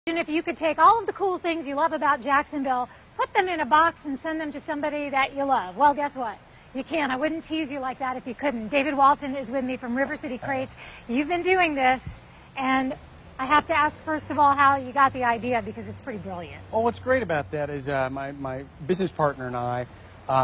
And if you could take all of the cool things you love about Jacksonville, put them in a box and send them to somebody that you love. Well, guess what? You can. I wouldn't tease you like that if you couldn't. David Walton is with me from River City Crates. You've been doing this, and I have to ask, first of all, how you got the idea, because it's pretty brilliant. Well, what's great about that is my business partner and I,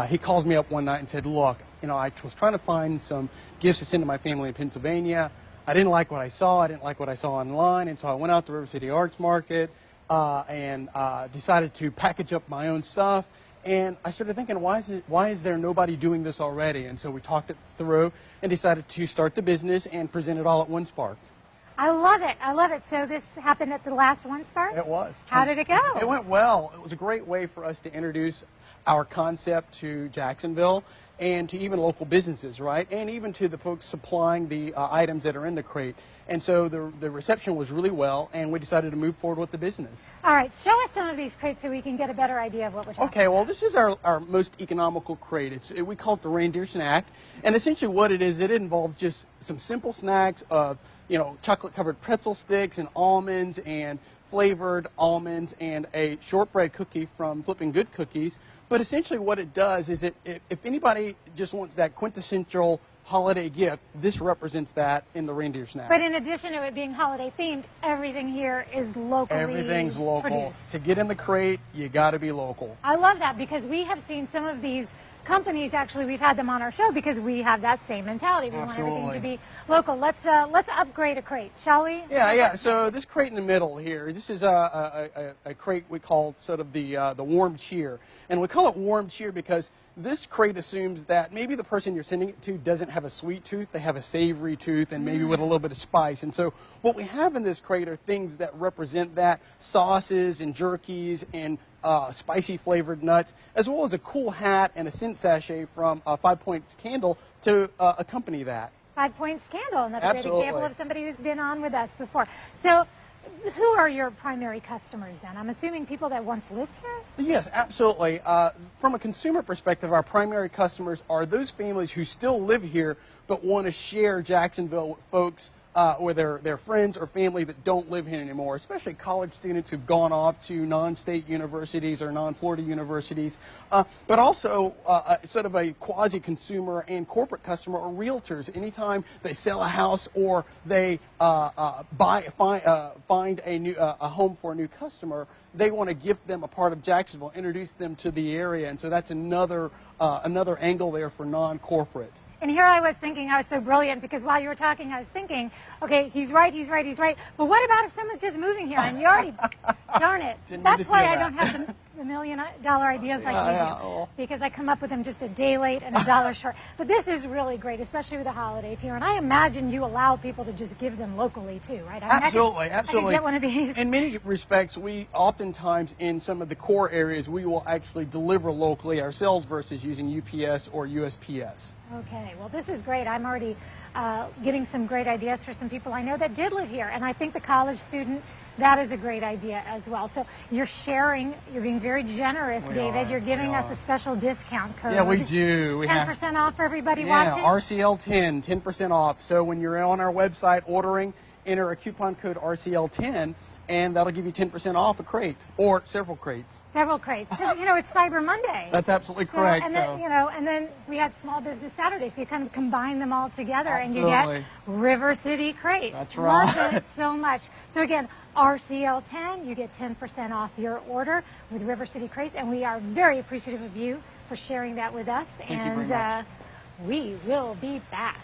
he calls me up one night and said, look, I was trying to find some gifts to send to my family in Pennsylvania. I didn't like what I saw. I didn't like what I saw online, and so I went out to River City Arts Market and decided to package up my own stuff. And I started thinking, why is there nobody doing this already? And so we talked it through and decided to start the business and present it all at One Spark. I love it. I love it. So this happened at the last One Spark? It was. How did it go? It went well. It was a great way for us to introduce our concept to Jacksonville and to even local businesses, right? And even to the folks supplying the items that are in the crate. And so the reception was really well, and we decided to move forward with the business. All right, show us some of these crates so we can get a better idea of what we're talking about. Okay, well, this is our most economical crate. We call it the Reindeer Snack. And essentially what it is, it involves just some simple snacks of, chocolate-covered pretzel sticks and almonds and flavored almonds and a shortbread cookie from Flippin' Good Cookies. But essentially what it does is if anybody just wants that quintessential holiday gift, this represents that in the Reindeer Snack. But in addition to it being holiday themed, everything here is locally Everything's local. produced. To get in the crate, you got to be local. I love that, because we have seen some of these companies, actually we've had them on our show because we have that same mentality. We Absolutely. want everything to be local. Let's upgrade a crate, shall we? Yeah. So this crate in the middle here, this is a crate we call sort of the warm cheer. And we call it warm cheer because this crate assumes that maybe the person you're sending it to doesn't have a sweet tooth, they have a savory tooth, and maybe with a little bit of spice. And so what we have in this crate are things that represent that: sauces and jerkies and spicy flavored nuts, as well as a cool hat and a scent sachet from 5 Points Candle to accompany that. 5 Points Candle, another Absolutely. great example of somebody who's been on with us before. So who are your primary customers then? I'm assuming people that once lived here? Yes, absolutely. From a consumer perspective, our primary customers are those families who still live here but want to share Jacksonville with folks or their friends or family that don't live here anymore, especially college students who've gone off to non-state universities or non-Florida universities, but also sort of a quasi-consumer and corporate customer or realtors. Anytime they sell a house or they find a home for a new customer, they want to gift them a part of Jacksonville, introduce them to the area, and so that's another angle there for non-corporate. And here I was thinking, I was so brilliant, because while you were talking, I was thinking, okay, he's right. But what about if someone's just moving here and you already, darn it. That's why I don't have the $1 million ideas like you do, because I come up with them just a day late and a dollar short. But this is really great, especially with the holidays here. And I imagine you allow people to just give them locally too, right? Absolutely. I could get one of these. In many respects, we oftentimes, in some of the core areas, we will actually deliver locally ourselves versus using UPS or USPS. Okay, well, this is great. I'm already getting some great ideas for some people I know that did live here. And I think the college student, that is a great idea as well. So you're sharing, you're being very generous, David. You're giving us a special discount code. Yeah, we do. 10% off for everybody watching? RCL10, 10% off. So when you're on our website ordering, enter a coupon code RCL10, and that'll give you 10% off a crate or several crates. Several crates, because it's Cyber Monday. That's absolutely correct. And then, and then we had Small Business Saturday, so you kind of combine them all together, Absolutely. and you get River City Crate. That's right. Love it so much. So again, RCL10, you get 10% off your order with River City Crates, and we are very appreciative of you for sharing that with us. Thank you very much. We will be back.